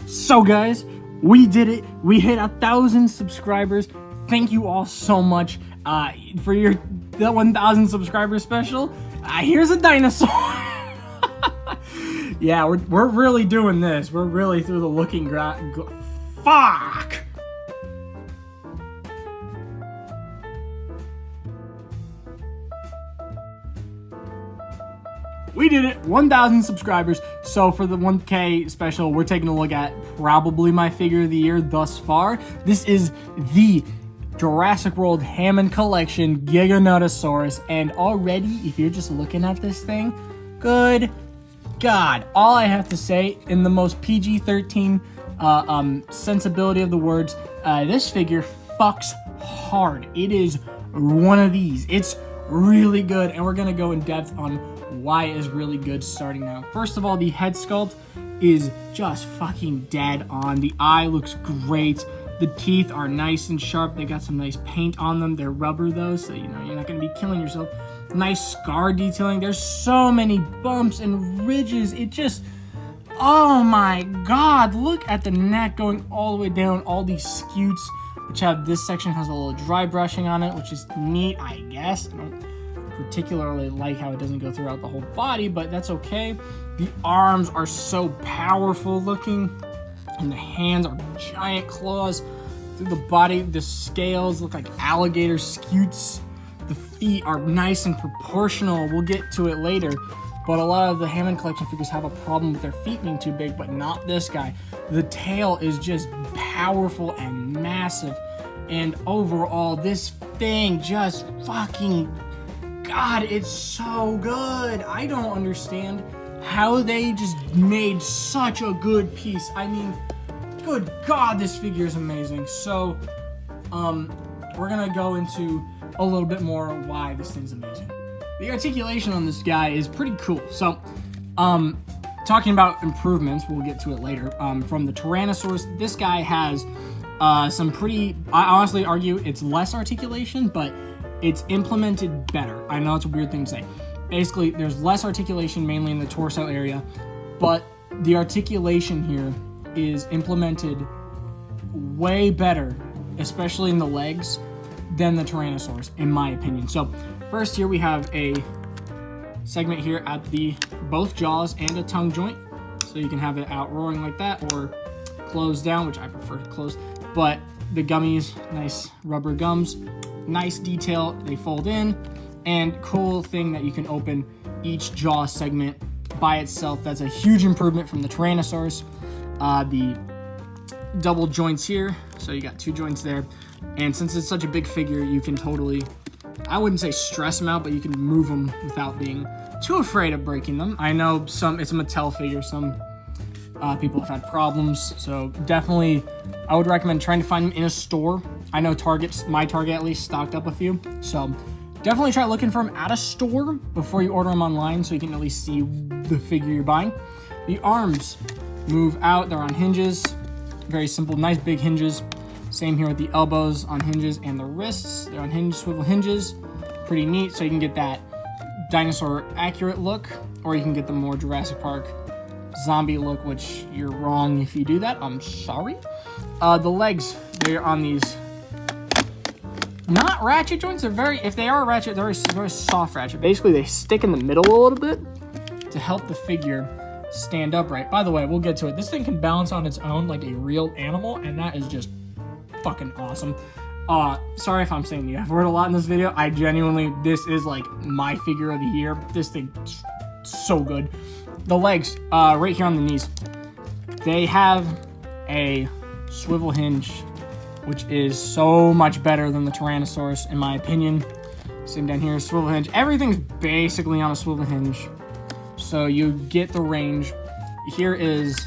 So guys, we did it. We hit 1,000 subscribers. Thank you all so much for the 1,000 subscriber special. Here's a dinosaur. Yeah, we're really doing this. We're really through the looking fuck. We did it, 1,000 subscribers. So for the 1K special, we're taking a look at probably my figure of the year thus far. This is the Jurassic World Hammond Collection Giganotosaurus. And already, if you're just looking at this thing, good God. All I have to say, in the most PG-13 sensibility of the words, this figure fucks hard. It is one of these. It's really good, and we're gonna go in depth on why it is really good starting now. First of all, the head sculpt is just fucking dead on. The eye looks great. The teeth are nice and sharp. They got some nice paint on them. They're rubber though, so you know you're not gonna be killing yourself. Nice scar detailing. There's so many bumps and ridges. It just, oh my God, look at the neck going all the way down. All these scutes, which have, this section has a little dry brushing on it, which is neat, I guess. I don't particularly like how it doesn't go throughout the whole body, but that's okay. The arms are so powerful looking, and the hands are giant claws through the body. The scales look like alligator scutes. The feet are nice and proportional. We'll get to it later, but a lot of the Hammond collection figures have a problem with their feet being too big, but not this guy. The tail is just powerful and massive, and overall, this thing just fucking, God, it's so good. I don't understand how they just made such a good piece. I mean, good God, this figure is amazing. So, we're gonna go into a little bit more why this thing's amazing. The articulation on this guy is pretty cool. So, talking about improvements, we'll get to it later. From the Tyrannosaurus, this guy has some pretty, I honestly argue it's less articulation, but it's implemented better. I know it's a weird thing to say. Basically, there's less articulation, mainly in the torso area, but the articulation here is implemented way better, especially in the legs, than the Tyrannosaurus, in my opinion. So, first here we have a segment here at the both jaws and a tongue joint. So you can have it out roaring like that, or closed down, which I prefer closed. But the gummies, nice rubber gums. Nice detail, they fold in, and cool thing that you can open each jaw segment by itself. That's a huge improvement from the Tyrannosaurus. The double joints here, so you got two joints there, and since it's such a big figure, you can totally, I wouldn't say stress them out, but you can move them without being too afraid of breaking them. I know it's a Mattel figure, some people have had problems, so definitely I would recommend trying to find them in a store. I know my Target at least, stocked up a few, so definitely try looking for them at a store before you order them online, so you can at least see the figure you're buying. The arms move out, they're on hinges, very simple, nice big hinges. Same here with the elbows on hinges, and the wrists, they're on hinge, swivel hinges. Pretty neat, so you can get that dinosaur accurate look, or you can get the more Jurassic Park zombie look, which you're wrong if you do that, I'm sorry. The legs, they're on these, not ratchet joints, they're very, if they are ratchet, they're very soft ratchet. Basically, they stick in the middle a little bit to help the figure stand upright. By the way, we'll get to it. This thing can balance on its own like a real animal, and that is just fucking awesome. Sorry if I'm saying the F word a lot in this video. I genuinely, this is like my figure of the year. This thing's so good. The legs, right here on the knees, they have a swivel hinge, which is so much better than the Tyrannosaurus, in my opinion. Same down here, swivel hinge. Everything's basically on a swivel hinge, so you get the range. Here is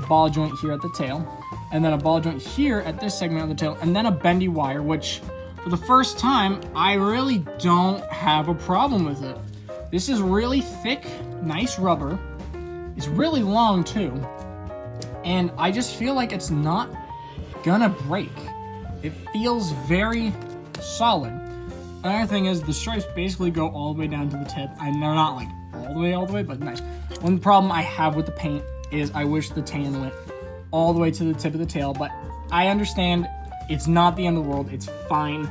ball joint here at the tail, and then a ball joint here at this segment of the tail, and then a bendy wire, which for the first time, I really don't have a problem with it. This is really thick, nice rubber. It's really long too, and I just feel like it's not gonna break. It feels very solid. Another thing is the stripes basically go all the way down to the tip, and they're not like all the way, but nice. One problem I have with the paint is I wish the tan went all the way to the tip of the tail, but I understand it's not the end of the world. It's fine.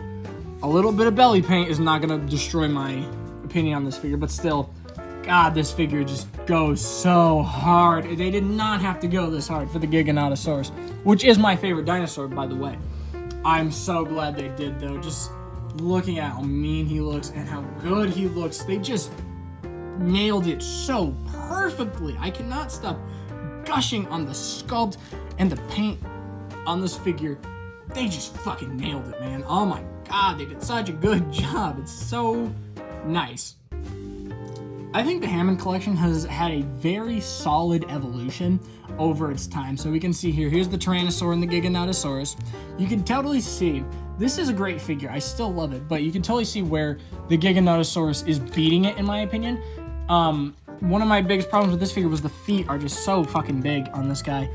A little bit of belly paint is not going to destroy my opinion on this figure, but still, God, this figure just goes so hard. They did not have to go this hard for the Giganotosaurus, which is my favorite dinosaur, by the way. I'm so glad they did, though. Just looking at how mean he looks and how good he looks, they just nailed it so perfectly. I cannot stop gushing on the sculpt and the paint on this figure. They just fucking nailed it, man. Oh my God, they did such a good job. It's so nice. I think the Hammond collection has had a very solid evolution over its time. So we can see here's the Tyrannosaur and the Giganotosaurus. You can totally see, this is a great figure. I still love it, but you can totally see where the Giganotosaurus is beating it, in my opinion. One of my biggest problems with this figure was the feet are just so fucking big on this guy.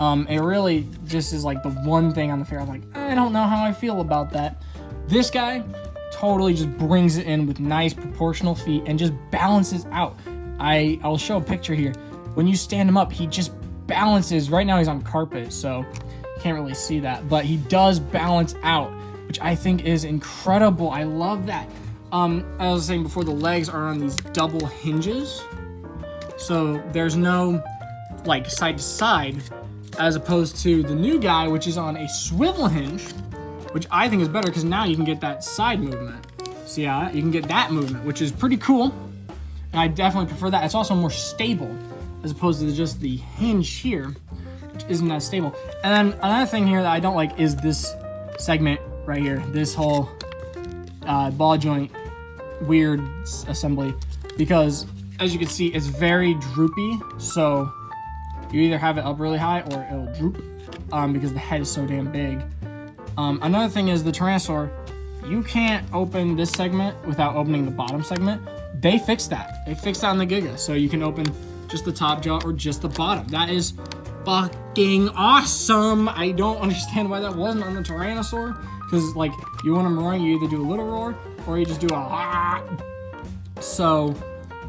It really just is like the one thing on the figure I'm like, I don't know how I feel about that. This guy totally just brings it in with nice proportional feet and just balances out. I'll show a picture here. When you stand him up, he just balances. Right now he's on carpet, so you can't really see that, but he does balance out, which I think is incredible. I love that. As I was saying before, the legs are on these double hinges, so there's no like side to side, as opposed to the new guy, which is on a swivel hinge, which I think is better because now you can get that side movement. See how you can get that movement, which is pretty cool. And I definitely prefer that. It's also more stable as opposed to just the hinge here, which isn't as stable. And then another thing here that I don't like is this segment right here, this whole ball joint weird assembly, because as you can see, it's very droopy. So you either have it up really high or it'll droop because the head is so damn big. Another thing is the Tyrannosaur, you can't open this segment without opening the bottom segment. They fixed that. They fixed that on the Giga, so you can open just the top jaw or just the bottom. That is fucking awesome. I don't understand why that wasn't on the Tyrannosaur, because like you want them roaring, you either do a little roar or you just do a ah. So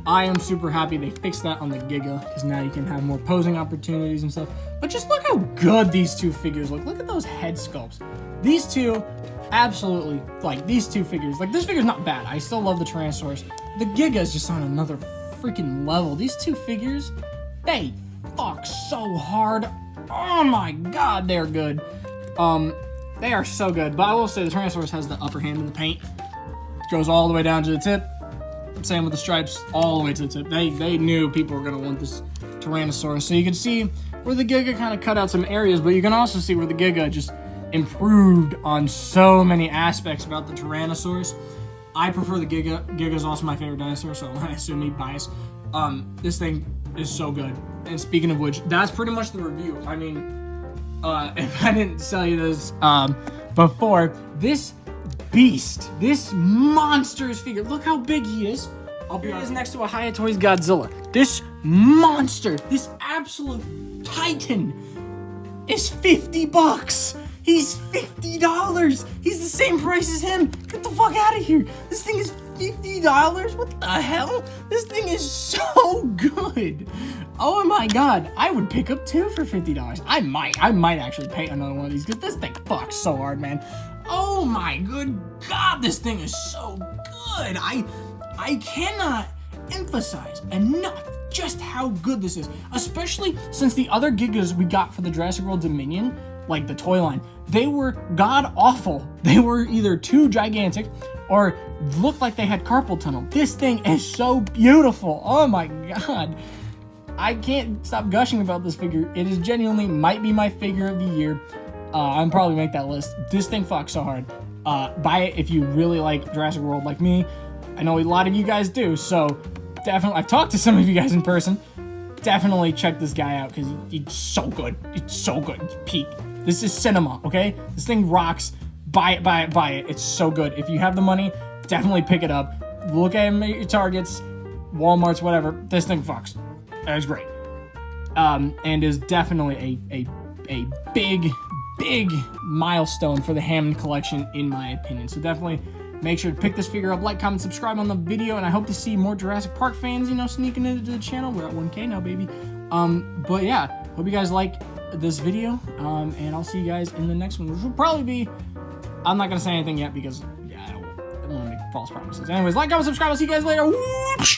I am super happy they fixed that on the Giga, because now you can have more posing opportunities and stuff. But just look how good these two figures look. Look at those head sculpts. These two, absolutely, like these two figures. Like this figure's not bad. I still love the Tyrannosaurus. The Giga is just on another freaking level. These two figures, they fuck so hard. Oh my God, they're good. They are so good. But I will say the Tyrannosaurus has the upper hand in the paint. It goes all the way down to the tip. Same with the stripes, all the way to the tip. They knew people were gonna want this Tyrannosaurus. So you can see where the Giga kind of cut out some areas, but you can also see where the Giga just improved on so many aspects about the Tyrannosaurus. I prefer the Giga. Giga's also my favorite dinosaur, so I assume me bias. This thing is so good. And speaking of which, that's pretty much the review. I mean, if I didn't tell you this before, this beast, this monstrous figure, look how big he is. I'll be honest, next to a Hayatoy's Godzilla. This monster, this absolute titan is $50. He's $50. He's the same price as him. Get the fuck out of here. This thing is $50? What the hell? This thing is so good. Oh my God. I would pick up two for $50. I might actually pay another one of these because this thing fucks so hard, man. Oh my good God, this thing is so good. I cannot emphasize enough just how good this is, especially since the other Gigas we got for the Jurassic World Dominion, like the toy line, they were god awful. They were either too gigantic or looked like they had carpal tunnel. This thing is so beautiful. Oh my God. I can't stop gushing about this figure. It is genuinely might be my figure of the year. I'll probably make that list. This thing fucks so hard. Buy it if you really like Jurassic World like me. I know a lot of you guys do, so definitely, I've talked to some of you guys in person. Definitely check this guy out because he's so good. It's so good. It's peak. This is cinema, okay? This thing rocks. Buy it, buy it, buy it. It's so good. If you have the money, definitely pick it up. Look at him at your Targets, Walmarts, whatever. This thing fucks. It's great. And is definitely a big milestone for the Hammond collection, in my opinion. So definitely make sure to pick this figure up, like, comment, subscribe on the video, and I hope to see more Jurassic Park fans, you know, sneaking into the channel. We're at 1K now, baby. But yeah, hope you guys like this video, and I'll see you guys in the next one, which will probably be, I'm not gonna say anything yet because, yeah, I don't want to make false promises. Anyways, like, comment, subscribe. I'll see you guys later. Whoosh!